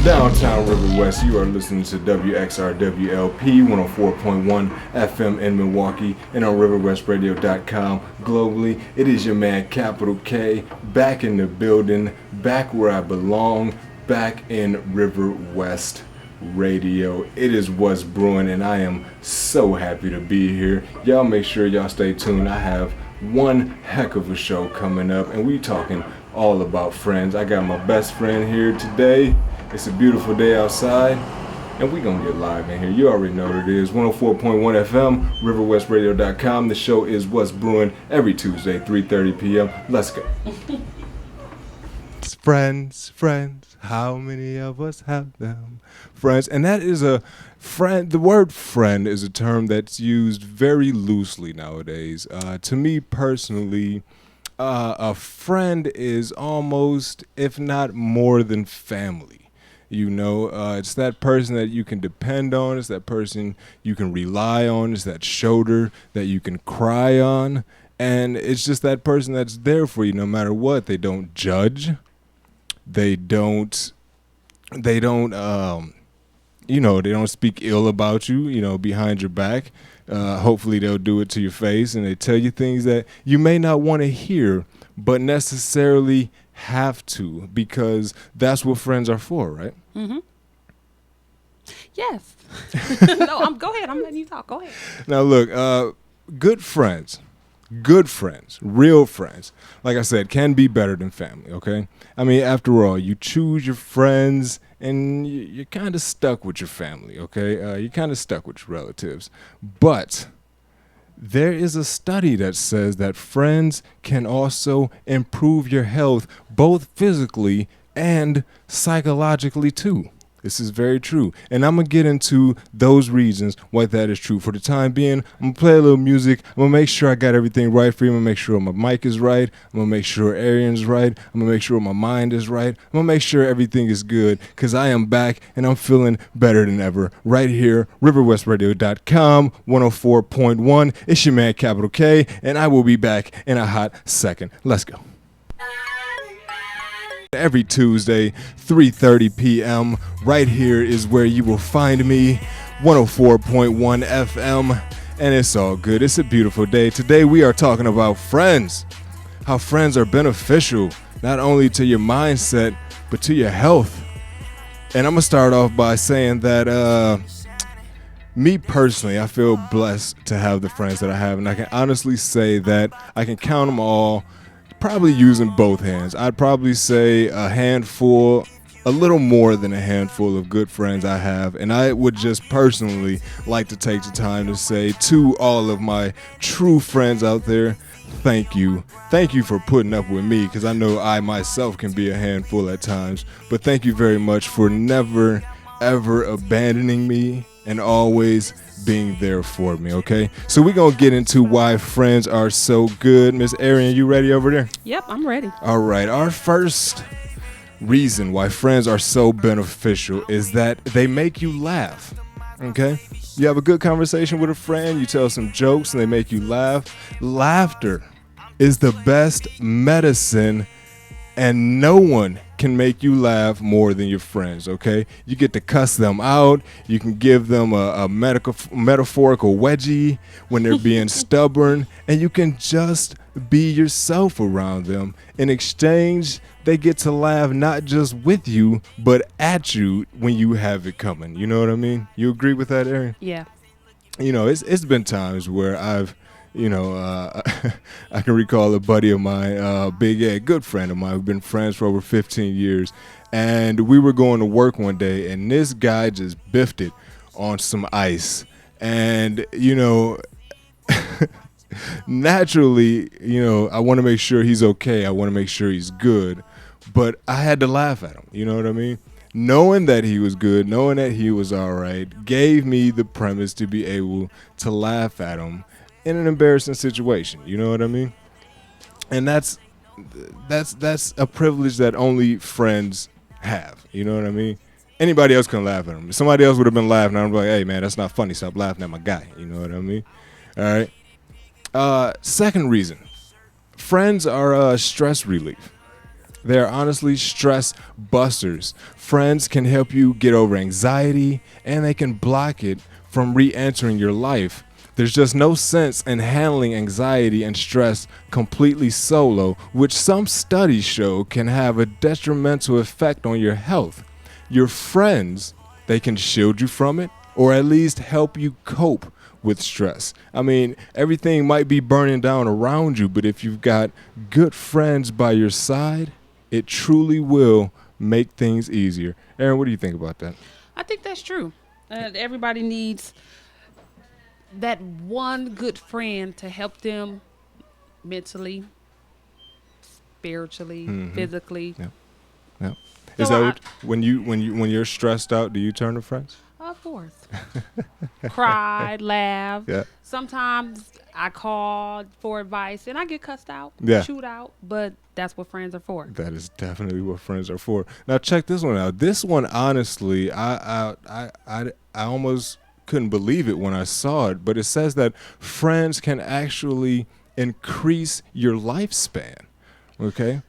downtown Riverwest, you are listening to WXRWLP 104.1 FM in Milwaukee and on riverwestradio.com globally. It is your man Capital K, back in the building, back where I belong, back in Riverwest Radio. It is What's Brewing, and I am so happy to be here. Y'all make sure y'all stay tuned. I have one heck of a show coming up, and we talking all about friends. I got my best friend here today. It's a beautiful day outside, and we gonna get live in here. You already know what it is. 104.1 FM, riverwestradio.com. The show is What's Brewing every Tuesday, 3:30 p.m. Let's go. Friends, how many of us have them? Friends, and that is a friend. The word friend is a term that's used very loosely nowadays. To me personally, a friend is almost, if not more than family. You know, it's that person that you can depend on. It's that person you can rely on. It's that shoulder that you can cry on. And it's just that person that's there for you no matter what. They don't judge. They don't speak ill about you, behind your back. Hopefully they'll do it to your face, and they tell you things that you may not want to hear, but necessarily have to, because that's what friends are for, right? Mm-hmm. Yes. No, go ahead. I'm letting you talk. Go ahead. Now, look, good friends, real friends, like I said, can be better than family, okay? I mean, after all, you choose your friends, and you're kind of stuck with your family, okay? You're kind of stuck with your relatives. But there is a study that says that friends can also improve your health, both physically and psychologically too. This is very true. And I'm going to get into those reasons why that is true. For the time being, I'm going to play a little music. I'm going to make sure I got everything right for you. I'm going to make sure my mic is right. I'm going to make sure Arian's right. I'm going to make sure my mind is right. I'm going to make sure everything is good, because I am back and I'm feeling better than ever. Right here, riverwestradio.com, 104.1. It's your man, Capital K, and I will be back in a hot second. Let's go. Every Tuesday, 3:30 p.m. Right here is where you will find me, 104.1 FM, and it's all good. It's a beautiful day. Today we are talking about friends, how friends are beneficial, not only to your mindset, but to your health. And I'm going to start off by saying that me personally, I feel blessed to have the friends that I have, and I can honestly say that I can count them all, probably using both hands. I'd probably say a handful, a little more than a handful of good friends I have. And I would just personally like to take the time to say to all of my true friends out there, thank you. Thank you for putting up with me, because I know I myself can be a handful at times. But thank you very much for never, ever abandoning me and always being there for me, okay? So we're going to get into why friends are so good. Miss Arian, you ready over there? Yep, I'm ready. All right. Our first reason why friends are so beneficial is that they make you laugh, okay? You have a good conversation with a friend, you tell some jokes, and they make you laugh. Laughter is the best medicine, and no one can make you laugh more than your friends, okay? You get to cuss them out. You can give them a metaphorical wedgie when they're being stubborn, and you can just be yourself around them. In exchange, they get to laugh not just with you, but at you when you have it coming. You know what I mean? You agree with that, Arian? Yeah. It's been times where I've I can recall a buddy of mine, Big Ed, good friend of mine. We've been friends for over 15 years. And we were going to work one day, and this guy just biffed it on some ice. And, naturally, I want to make sure he's okay. I want to make sure he's good. But I had to laugh at him. You know what I mean? Knowing that he was good, knowing that he was all right, gave me the premise to be able to laugh at him in an embarrassing situation, you know what I mean? And that's a privilege that only friends have, you know what I mean? Anybody else can laugh at him. If somebody else would have been laughing, I'm like, hey man, that's not funny, stop laughing at my guy, you know what I mean? All right. Second reason, friends are stress relief. They are honestly stress busters. Friends can help you get over anxiety, and they can block it from re-entering your life. There's just no sense in handling anxiety and stress completely solo, which some studies show can have a detrimental effect on your health. Your friends, they can shield you from it, or at least help you cope with stress. I mean, everything might be burning down around you, but if you've got good friends by your side, it truly will make things easier. Aaron, what do you think about that? I think that's true. Everybody needs that one good friend to help them mentally, spiritually, physically. Yeah. Yeah. So Is that what, when you're stressed out, do you turn to friends? Of course. Cry, laugh. Yeah. Sometimes I call for advice and I get cussed out, Yeah. chewed out, but that's what friends are for. That is definitely what friends are for. Now check this one out. This one, honestly, I almost couldn't believe it when I saw it, but it says that friends can actually increase your lifespan. Okay?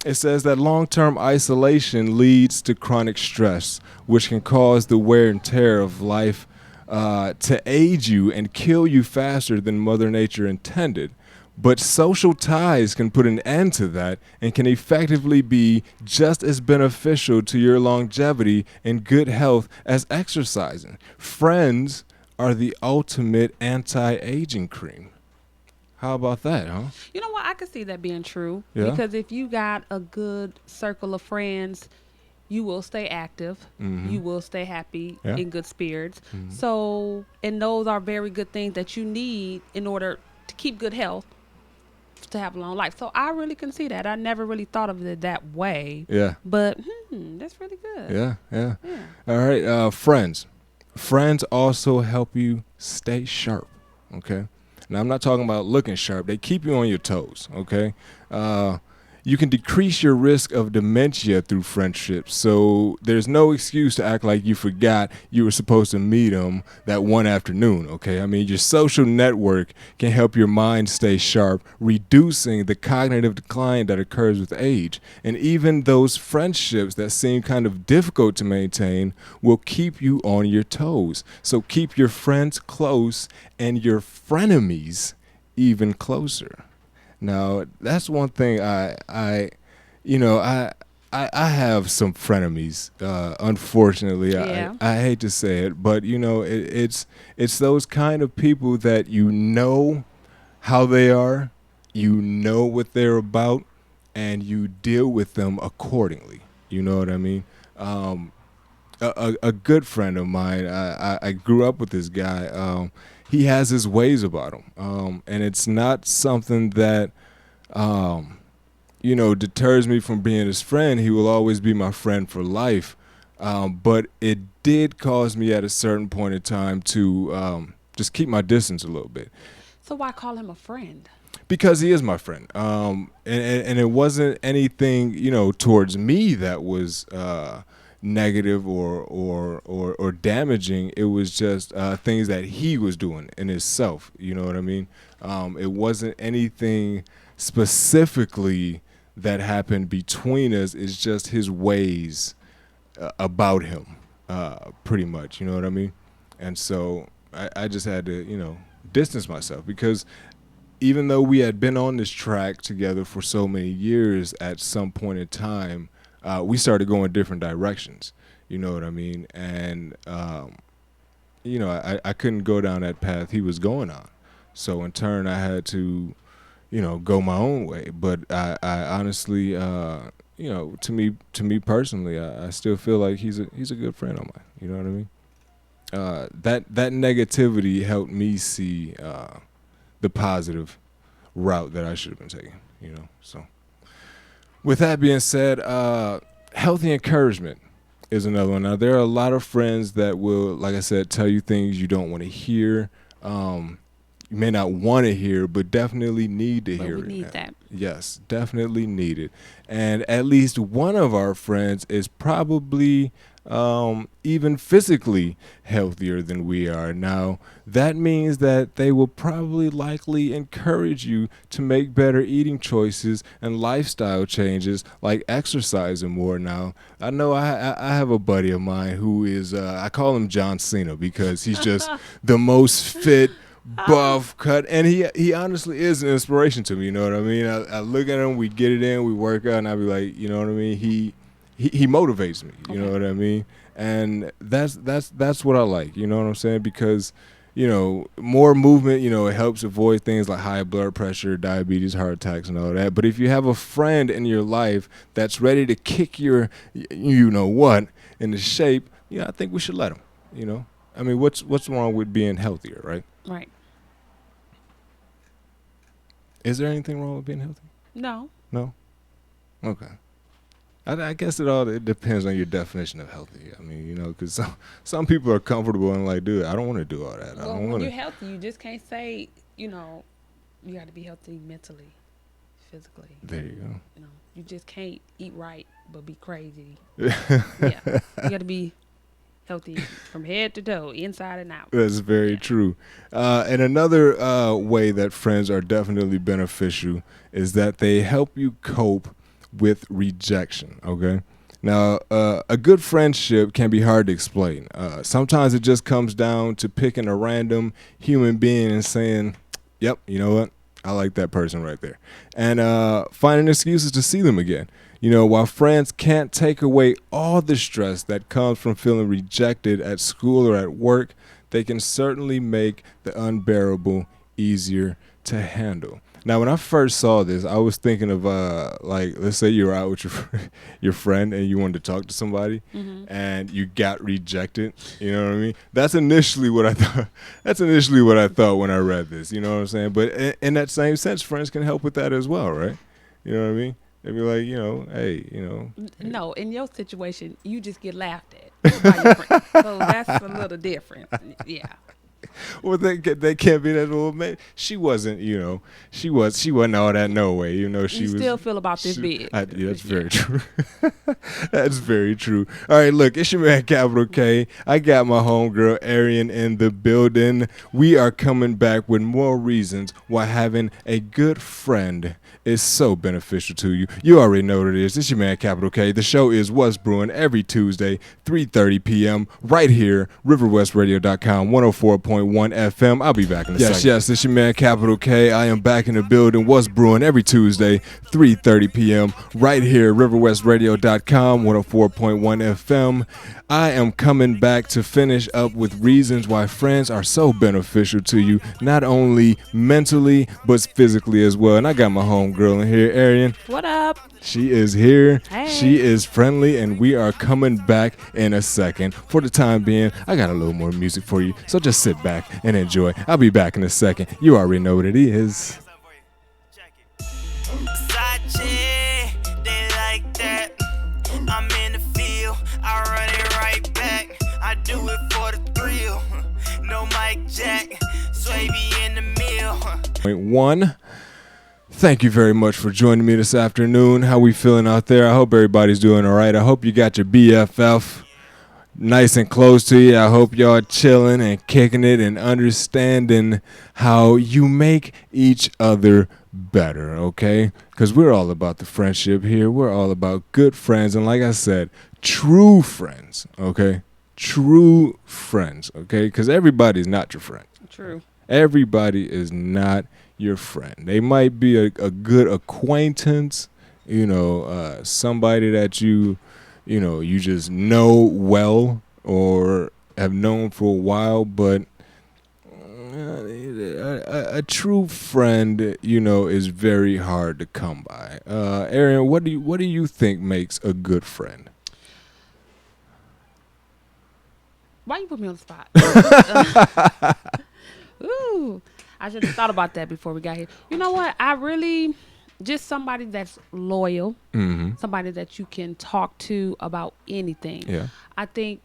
It says that long-term isolation leads to chronic stress, which can cause the wear and tear of life to age you and kill you faster than Mother Nature intended. But social ties can put an end to that and can effectively be just as beneficial to your longevity and good health as exercising. Friends are the ultimate anti-aging cream. How about that, huh? You know what? I could see that being true. Yeah? Because if you got a good circle of friends, you will stay active. You will stay happy, Yeah. in good spirits. So, and those are very good things that you need in order to keep good health, to have a long life. So I really can see that. I never really thought of it that way. Yeah. But that's really good. Yeah. All right, friends. Friends also help you stay sharp, okay? Now, I'm not talking about looking sharp. They keep you on your toes, okay? You can decrease your risk of dementia through friendships. So there's no excuse to act like you forgot you were supposed to meet them that one afternoon, okay? I mean, your social network can help your mind stay sharp, reducing the cognitive decline that occurs with age. And even those friendships that seem kind of difficult to maintain will keep you on your toes. So keep your friends close and your frenemies even closer. Now, that's one thing I have some frenemies, unfortunately. Yeah. I hate to say it, but, it's those kind of people that you know how they are, you know what they're about, and you deal with them accordingly. You know what I mean? A good friend of mine, I grew up with this guy. He has his ways about him, and it's not something that, deters me from being his friend. He will always be my friend for life, but it did cause me at a certain point in time to just keep my distance a little bit. So why call him a friend? Because he is my friend, and it wasn't anything towards me that was negative or damaging. It was just things that he was doing in himself. You know what I mean? It wasn't anything specifically that happened between us. It's just his ways about him, pretty much. You know what I mean? And so I just had to distance myself, because even though we had been on this track together for so many years, at some point in time we started going different directions. You know what I mean? And, I couldn't go down that path he was going on. So in turn, I had to, go my own way. But I honestly, to me personally, I still feel like he's a good friend of mine. You know what I mean? That negativity helped me see the positive route that I should have been taking, so. With that being said, healthy encouragement is another one. Now, there are a lot of friends that will, like I said, tell you things you don't want to hear. You may not want to hear, but definitely need to hear it. We need that. Yes, definitely need it. And at least one of our friends is probably even physically healthier than we are. Now, that means that they will probably likely encourage you to make better eating choices and lifestyle changes like exercising more. Now, I know I have a buddy of mine who is, I call him John Cena because he's just the most fit, buff, cut, and he honestly is an inspiration to me, you know what I mean? I look at him, we get it in, we work out, and I be like, you know what I mean? He motivates me, you know what I mean? And that's what I like, you know what I'm saying? Because, you know, more movement, you know, it helps avoid things like high blood pressure, diabetes, heart attacks, and all that. But if you have a friend in your life that's ready to kick your, you know what, into shape, you know, I think we should let them, you know? I mean, what's wrong with being healthier, right? Right. Is there anything wrong with being healthy? No. No? Okay. I guess it depends on your definition of healthy. I mean, you know, because some people are comfortable and like, dude, I don't want to do all that. Well, when you're healthy, you just can't say, you know, you got to be healthy mentally, physically. There you go. You know, you just can't eat right but be crazy. Yeah, you got to be healthy from head to toe, inside and out. That's very true. And another way that friends are definitely beneficial is that they help you cope with rejection, okay? Now, a good friendship can be hard to explain. Sometimes it just comes down to picking a random human being and saying, yep, you know what? I like that person right there. And finding excuses to see them again. You know, while friends can't take away all the stress that comes from feeling rejected at school or at work, they can certainly make the unbearable easier to handle. Now, when I first saw this, I was thinking of like, let's say you're out with your friend and you wanted to talk to somebody, and you got rejected. You know what I mean? That's initially what I thought. That's initially what I thought when I read this. You know what I'm saying? But in that same sense, friends can help with that as well, right? You know what I mean? They'd be like, you know, hey, you know. No, in your situation, you just get laughed at by your friend. So that's a little different. Yeah. Well, they can't be that. Well, man, she wasn't. You know, she wasn't all that. No way. You know, she you was. Still feel about this big. Yeah, that's very true. That's very true. All right, look, it's your man Capital K. I got my homegirl Arian in the building. We are coming back with more reasons why having a good friend is so beneficial to you. You already know what it is. It's your man Capital K. The show is What's Brewing every Tuesday, 3:30 p.m. right here, riverwestradio.com, 104.1 FM. I'll be back in a second. Yes, it's your man Capital K. I am back in the building. What's Brewing every Tuesday, 3:30 p.m. right here, riverwestradio.com, 104.1 FM. I am coming back to finish up with reasons why friends are so beneficial to you, not only mentally, but physically as well. And I got my homegirl in here, Arian. What up? She is here. Hey. She is friendly, and we are coming back in a second. For the time being, I got a little more music for you, so just sit back and enjoy. I'll be back in a second. You already know what it is. They like that. I'm in the field, I run it right back. I do it for the thrill. No Mike Jack, Swavy in the meal. Point one. Thank you very much for joining me this afternoon. How we feeling out there? I hope everybody's doing all right. I hope you got your BFF nice and close to you. I hope y'all chilling and kicking it and understanding how you make each other better, okay? Because we're all about the friendship here. We're all about good friends. And like I said, true friends, okay? True friends, okay? Because everybody's not your friend. True. Everybody is not your friend. They might be a good acquaintance, you know, somebody that you know, you just know well or have known for a while, but a true friend, you know, is very hard to come by. Arian, what do you think makes a good friend? Why you put me on the spot? Ooh, I should have thought about that before we got here. You know what? I really just somebody that's loyal, somebody that you can talk to about anything. Yeah. I think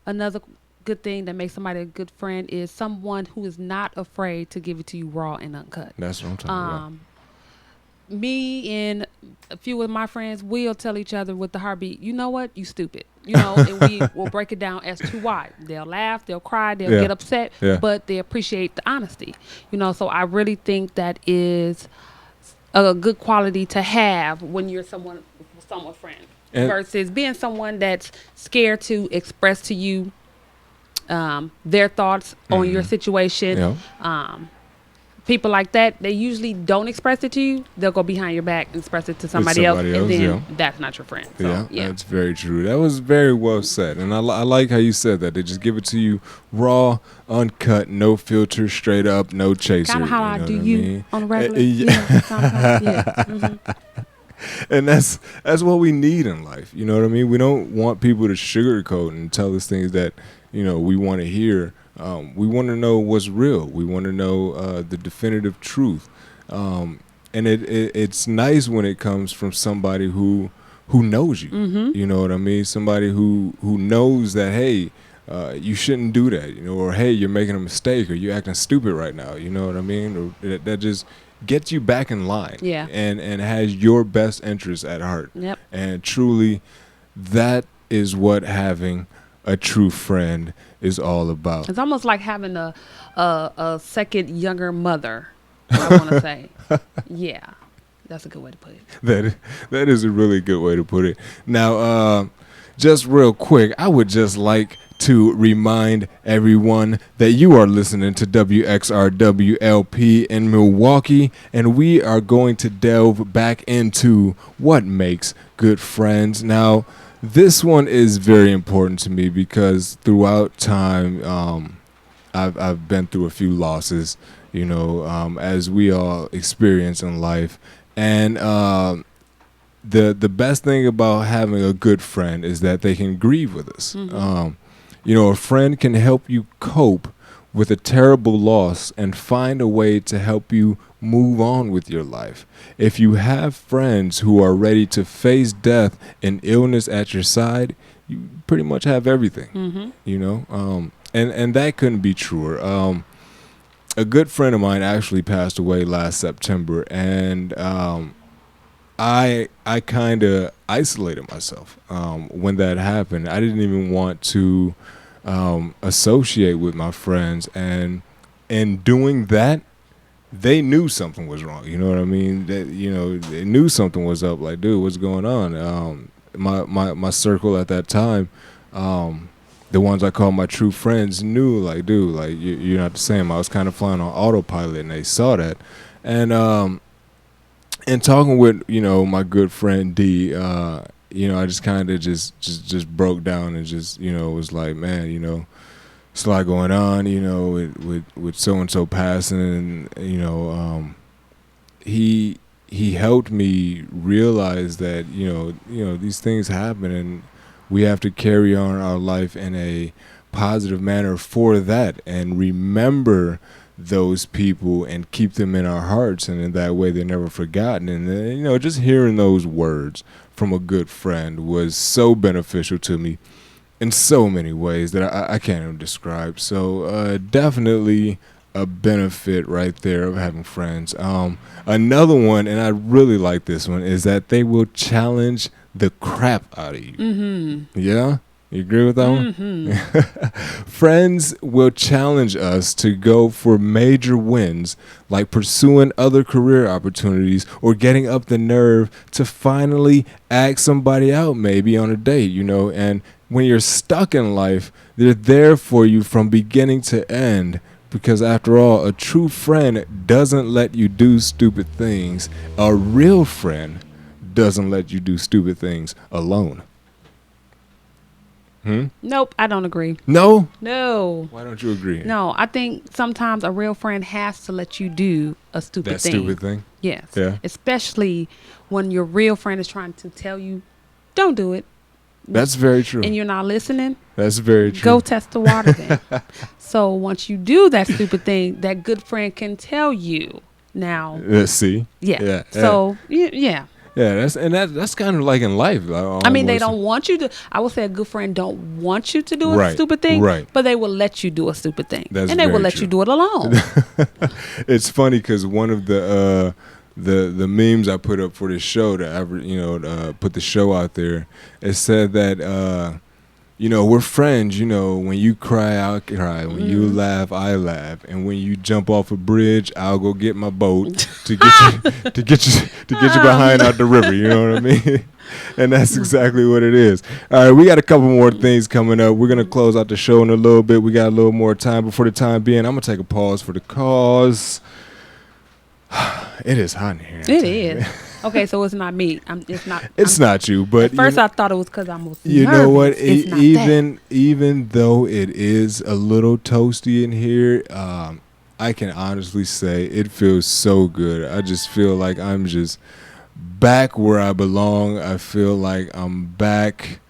another good thing that makes somebody a good friend is someone who is not afraid to give it to you raw and uncut. That's what I'm talking about. me and a few of my friends will tell each other with the heartbeat, you know what, you stupid. And we will break it down as to why. They'll laugh, they'll cry, they'll get upset, but they appreciate the honesty. So I really think that is a good quality to have when you're someone friend, versus being someone that's scared to express to you their thoughts on your situation. People like that, they usually don't express it to you. They'll go behind your back and express it to somebody else, and then that's not your friend. So, that's very true. That was very well said, and I like how you said that. They just give it to you raw, uncut, no filter, straight up, no chaser. Kind of how I do you on the regular. And that's what we need in life. You know what I mean? We don't want people to sugarcoat and tell us things that we want to hear. We want to know what's real. We want to know the definitive truth. And it's nice when it comes from somebody who knows you. You know what I mean? Somebody who knows that, hey, you shouldn't do that, or hey, you're making a mistake, or you're acting stupid right now. You know what I mean? Or that just gets you back in line. And has your best interests at heart. And truly, that is what having a true friend is all about. It's almost like having a second younger mother, I want to say. Yeah, that's a good way to put it. That is a really good way to put it. Now, just real quick, I would just like to remind everyone that you are listening to WXRWLP in Milwaukee, and we are going to delve back into what makes good friends. Now, this one is very important to me because throughout time, I've been through a few losses, as we all experience in life. And the best thing about having a good friend is that they can grieve with us. A friend can help you cope with a terrible loss and find a way to help you move on with your life. If you have friends who are ready to face death and illness at your side, you pretty much have everything, and that couldn't be truer. A good friend of mine actually passed away last September, and I kind of isolated myself when that happened. I didn't even want to associate with my friends, and in doing that, they knew something was wrong. You know what I mean? They knew something was up. Like, dude, what's going on? My circle at that time, the ones I call my true friends, knew, like, dude, like, you're not the same. I was kind of flying on autopilot, and they saw that. And talking with my good friend D, I just kind of just broke down and just was like, man, it's a lot going on, with so and so passing, and he helped me realize that these things happen, and we have to carry on our life in a positive manner for that, and remember those people and keep them in our hearts, and in that way they're never forgotten. And just hearing those words from a good friend was so beneficial to me in so many ways that I can't even describe. So definitely a benefit right there of having friends. Another one, and I really like this one, is that they will challenge the crap out of you. Yeah? You agree with that one? Friends will challenge us to go for major wins, like pursuing other career opportunities or getting up the nerve to finally ask somebody out maybe on a date, and when you're stuck in life, they're there for you from beginning to end, because after all, a true friend doesn't let you do stupid things. A real friend doesn't let you do stupid things alone. Nope, I don't agree. No? No. Why don't you agree? No, I think sometimes a real friend has to let you do a stupid thing. That stupid thing? Yes. Yeah. Especially when your real friend is trying to tell you, don't do it. That's very true. And you're not listening. That's very true. Go test the water then. So once you do that stupid thing, that good friend can tell you. Now. See? Yeah. So, yeah. Yeah, that's kind of like in life. I mean, they don't want you to. I would say a good friend don't want you to do a stupid thing, but they will let you do a stupid thing, and they will let you do it alone. It's funny because one of the the memes I put up for this show to put the show out there. It said that we're friends. When you cry, I'll cry. When you laugh, I laugh. And when you jump off a bridge, I'll go get my boat to get you behind out the river. You know what I mean? And that's exactly what it is. All right, we got a couple more things coming up. We're gonna close out the show in a little bit. We got a little more time, but for the time being, I'm gonna take a pause for the cause. It is hot in here. It is. Okay, so it's not me. It's not you, but at first I thought it was because I'm nervous. You know what? Even Though it is a little toasty in here, I can honestly say it feels so good. I just feel like I'm just back where I belong. I feel like I'm back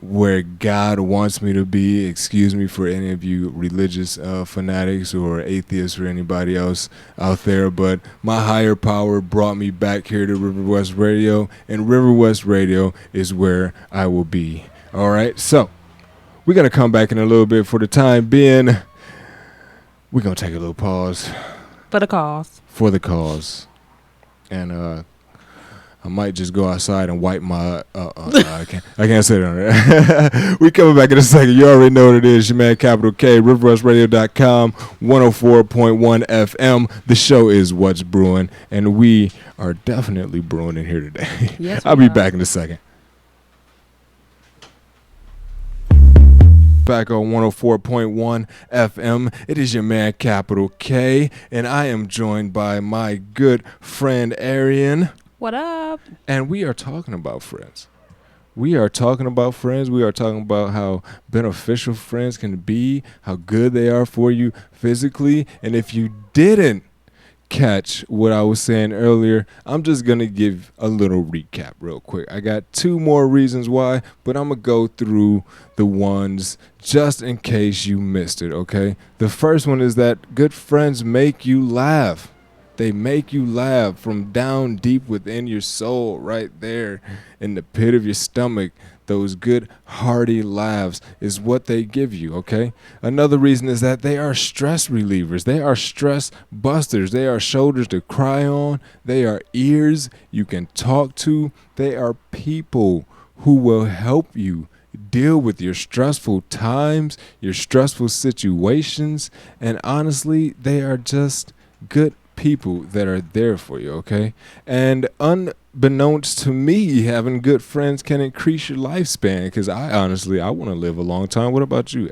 where God wants me to be. Excuse me for any of you religious fanatics or atheists or anybody else out there, but my higher power brought me back here to Riverwest Radio, and Riverwest Radio is where I will be. All right, so we're going to come back in a little bit. For the time being, we're going to take a little pause. For the cause. For the cause. And I might just go outside and wipe my. I can't say that on there. We coming back in a second. You already know what it is. Your man CapitalK, RiverwestRadio.com, 104.1 FM. The show is What's Brewing, and we are definitely brewing in here today. Yes, I'll be back in a second. Back on 104.1 FM. It is your man CapitalK, and I am joined by my good friend Arian. What up? And we are talking about friends. We are talking about friends. We are talking about how beneficial friends can be, how good they are for you physically. And if you didn't catch what I was saying earlier, I'm just going to give a little recap real quick. I got 2 more reasons why, but I'm going to go through the ones just in case you missed it, okay? The first one is that good friends make you laugh. They make you laugh from down deep within your soul, right there in the pit of your stomach. Those good, hearty laughs is what they give you, okay? Another reason is that they are stress relievers. They are stress busters. They are shoulders to cry on. They are ears you can talk to. They are people who will help you deal with your stressful times, your stressful situations, and honestly, they are just good people that are there for you, okay? And unbeknownst to me, having good friends can increase your lifespan, because I want to live a long time. What about you,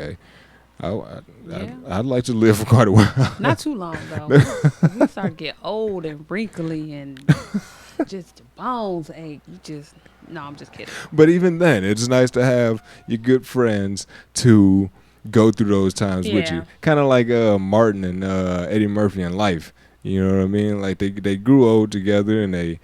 I'd like to live for quite a while. Not too long, though. We start to get old and wrinkly and just the bones ache. No, I'm just kidding. But even then, it's nice to have your good friends to go through those times with you. Kind of like Martin and Eddie Murphy in Life. You know what I mean? Like they grew old together, and they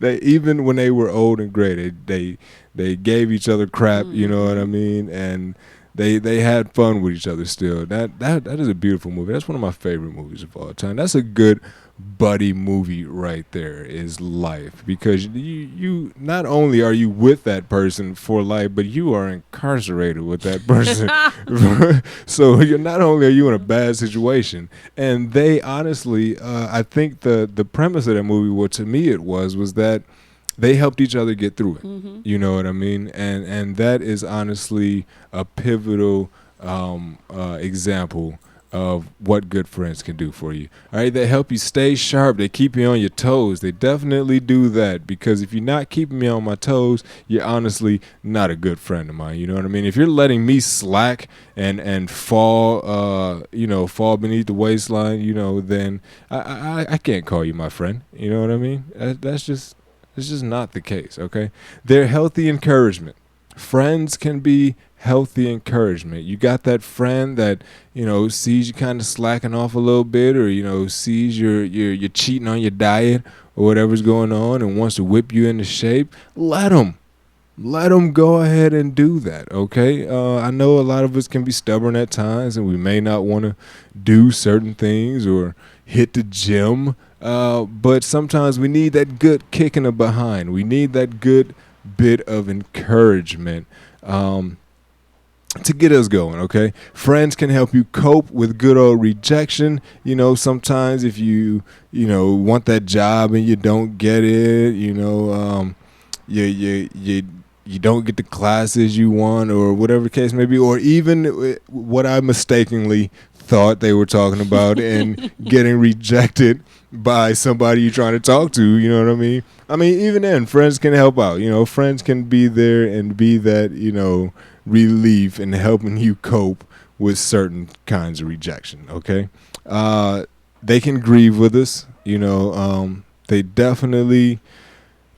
even when they were old and gray, they gave each other crap. You know what I mean? And they had fun with each other still. That is a beautiful movie. That's one of my favorite movies of all time. That's a good buddy movie right there, is Life, because you not only are you with that person for life, but you are incarcerated with that person. So you're not only are you in a bad situation, and they honestly I think the premise of that movie, what to me it was that they helped each other get through it. You know what I mean? And that is honestly a pivotal example of what good friends can do for you. All right, they help you stay sharp. They keep you on your toes. They definitely do that, because if you're not keeping me on my toes, you're honestly not a good friend of mine. You know what I mean? If you're letting me slack and fall, fall beneath the waistline, then I can't call you my friend. You know what I mean? That's just not the case. Okay, they're healthy encouragement. Friends can be healthy encouragement. You got that friend that sees you kind of slacking off a little bit, or sees you're cheating on your diet or whatever's going on, and wants to whip you into shape. Let them go ahead and do that. Okay, I know a lot of us can be stubborn at times, and we may not want to do certain things or hit the gym, but sometimes we need that good kick in the behind. We need that good bit of encouragement. to get us going, okay? Friends can help you cope with good old rejection. You know, sometimes if you want that job and you don't get it, you don't get the classes you want, or whatever the case may be, or even what I mistakenly thought they were talking about and getting rejected by somebody you're trying to talk to, you know what I mean? I mean, even then, friends can help out. You know, friends can be there and be that, relief in helping you cope with certain kinds of rejection, okay? They can grieve with us, they definitely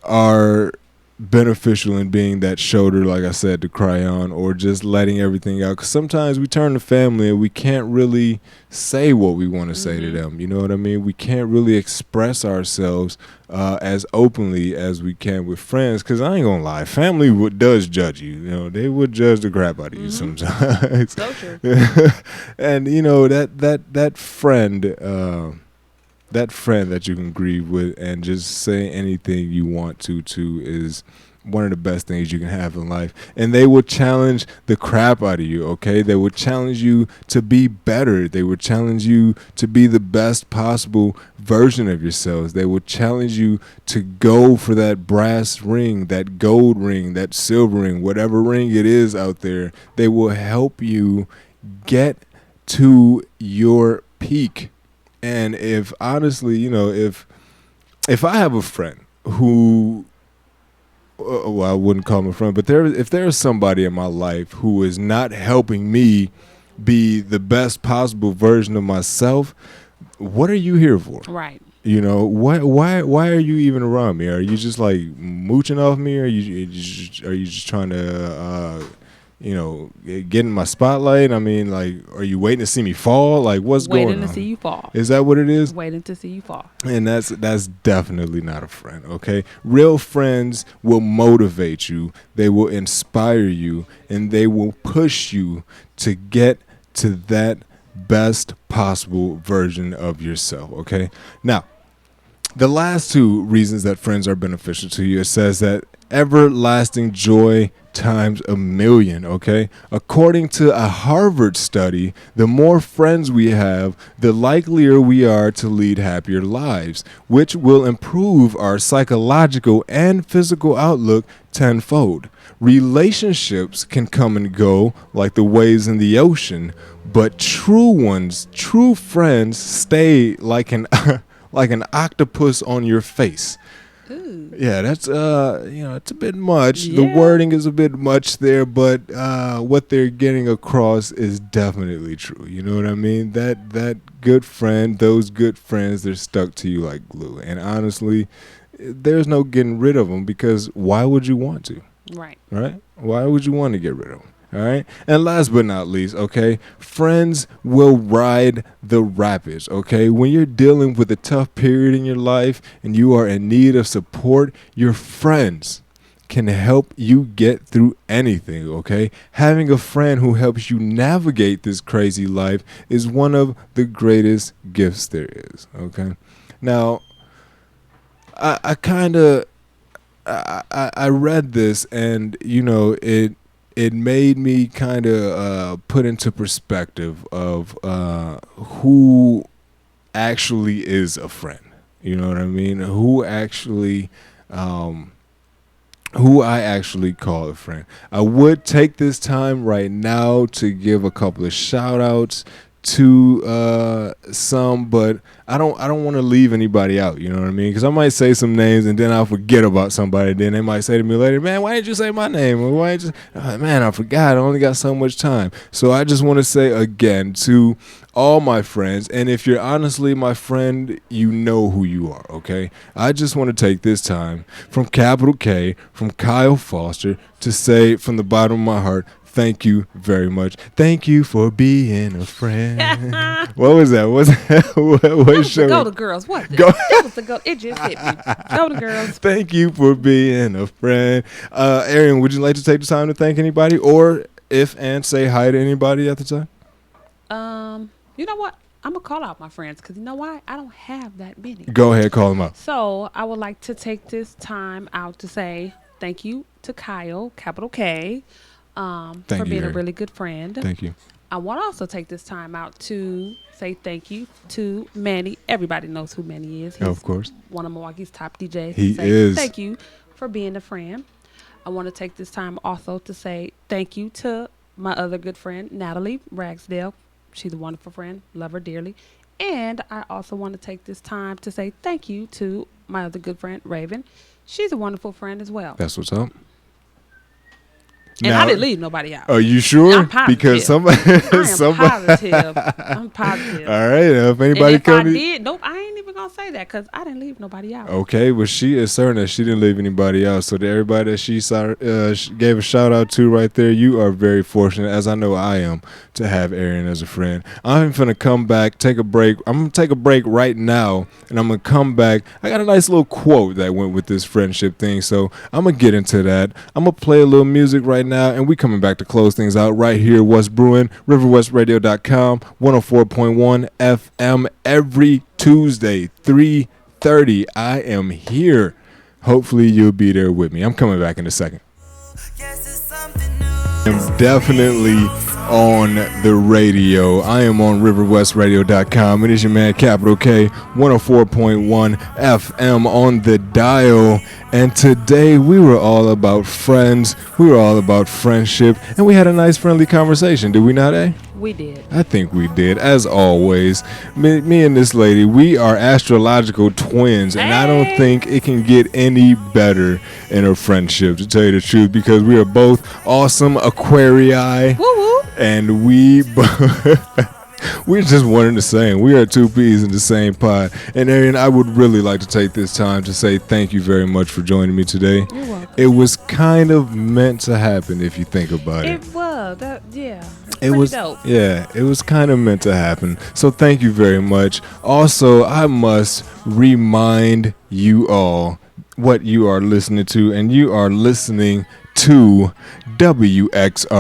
are beneficial in being that shoulder, like I said, to cry on, or just letting everything out. Because sometimes we turn to family and we can't really say what we want to say to them. You know what I mean? We can't really express ourselves as openly as we can with friends. Because I ain't gonna lie, family does judge you. You know, they would judge the crap out of you sometimes. So true. And that friend. That friend that you can grieve with and just say anything you want to is one of the best things you can have in life. And they will challenge the crap out of you, okay? They will challenge you to be better. They will challenge you to be the best possible version of yourselves. They will challenge you to go for that brass ring, that gold ring, that silver ring, whatever ring it is out there. They will help you get to your peak. And if honestly, if I have a friend who, well, I wouldn't call him a friend, but if there's somebody in my life who is not helping me be the best possible version of myself, what are you here for? Right. Why are you even around me? Are you just like mooching off me? Or are you just trying to get in my spotlight? I mean, like, are you waiting to see me fall? Like, what's going on? Waiting to see you fall. Is that what it is? Waiting to see you fall. And that's definitely not a friend, okay? Real friends will motivate you. They will inspire you, and they will push you to get to that best possible version of yourself, okay? Now, the last two reasons that friends are beneficial to you, it says that everlasting joy times a million, okay? According to a Harvard study, the more friends we have, the likelier we are to lead happier lives, which will improve our psychological and physical outlook tenfold. Relationships can come and go like the waves in the ocean, but true friends stay like an like an octopus on your face. Ooh. Yeah, that's it's a bit much. Yeah. The wording is a bit much there, but what they're getting across is definitely true. You know what I mean? That good friend, those good friends, they're stuck to you like glue. And honestly, there's no getting rid of them, because why would you want to? Right. Right? Why would you want to get rid of them? All right. And last but not least, okay, friends will ride the rapids. Okay. When you're dealing with a tough period in your life and you are in need of support, your friends can help you get through anything. Okay. Having a friend who helps you navigate this crazy life is one of the greatest gifts there is. Okay. Now, I read this, and it made me kind of put into perspective of who actually is a friend. You know what I mean? Who I actually call a friend. I would take this time right now to give a couple of shout outs to some, but I don't want to leave anybody out, you know what I mean? Because I might say some names and then I'll forget about somebody. Then they might say to me later, man, why didn't you say my name? Or why didn't you? Man, I forgot. I only got so much time. So I just want to say again to all my friends, and if you're honestly my friend, you know who you are, okay? I just want to take this time from Capital K, from Kyle Foster, to say from the bottom of my heart, thank you very much. Thank you for being a friend. What was that? What show? Go to girls. What? Go. That was the go. It just hit me. Go to girls. Thank you for being a friend. Arian, would you like to take the time to thank anybody, or if and say hi to anybody at the time? You know what? I'm going to call out my friends, because you know why? I don't have that many. Go ahead, call them out. So I would like to take this time out to say thank you to Kyle, Capital K, for being a really good friend. Thank you. I want to also take this time out to say thank you to Manny. Everybody knows who Manny is. He's of course. one of Milwaukee's top DJs. He is. Thank you for being a friend. I want to take this time also to say thank you to my other good friend, Natalie Ragsdale. She's a wonderful friend. Love her dearly. And I also want to take this time to say thank you to my other good friend, Raven. She's a wonderful friend as well. That's what's up. And Now, I didn't leave nobody out. Are you sure? I'm positive. Because somebody. I'm positive. All right. If anybody And if I comes. did, nope, I ain't even going to say that because I didn't leave nobody out. Okay, well, she is certain that she didn't leave anybody out. So to everybody that she gave a shout out to right there, you are very fortunate, as I know I am, to have Aaron as a friend. I'm finna come back, take a break. I'm gonna take a break right now, and I'm gonna come back. I got a nice little quote that went with this friendship thing, so I'm gonna get into that. I'm gonna play a little music right now, and we coming back to close things out right here. What's Brewing? RiverwestRadio.com, 104.1 FM every Tuesday, 3:30. I am here. Hopefully you'll be there with me. I'm coming back in a second. I'm definitely on the radio. I am on riverwestradio.com. It is your man CapitalK, 104.1 FM on the dial. And today we were all about friends. We were all about friendship. And we had a nice friendly conversation. Did we not, eh? We did. I think we did, as always. Me and this lady, we are astrological twins, and I don't think it can get any better in a friendship, to tell you the truth, because we are both awesome Aquarii, Woo-woo. and we're just one and the same. We are two peas in the same pod. And Arian, I would really like to take this time to say thank you very much for joining me today. You're welcome. It was kind of meant to happen if you think about it. It was. Yeah. It was dope. Yeah, it was kind of meant to happen. So thank you very much. Also, I must remind you all what you are listening to, and you are listening to WXRWLP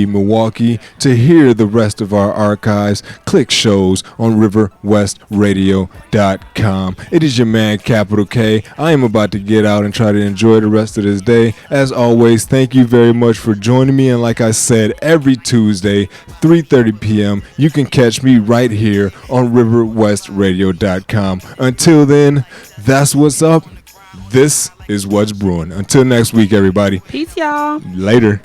Milwaukee. To hear the rest of our archives, click shows on riverwestradio.com. It is your man CapitalK. I am about to get out and try to enjoy the rest of this day. As always, thank you very much for joining me, and like I said, every Tuesday 3:30 p.m. you can catch me right here on riverwestradio.com. Until then, that's what's up. This is What's Brewing. Until next week, everybody. Peace, y'all. Later.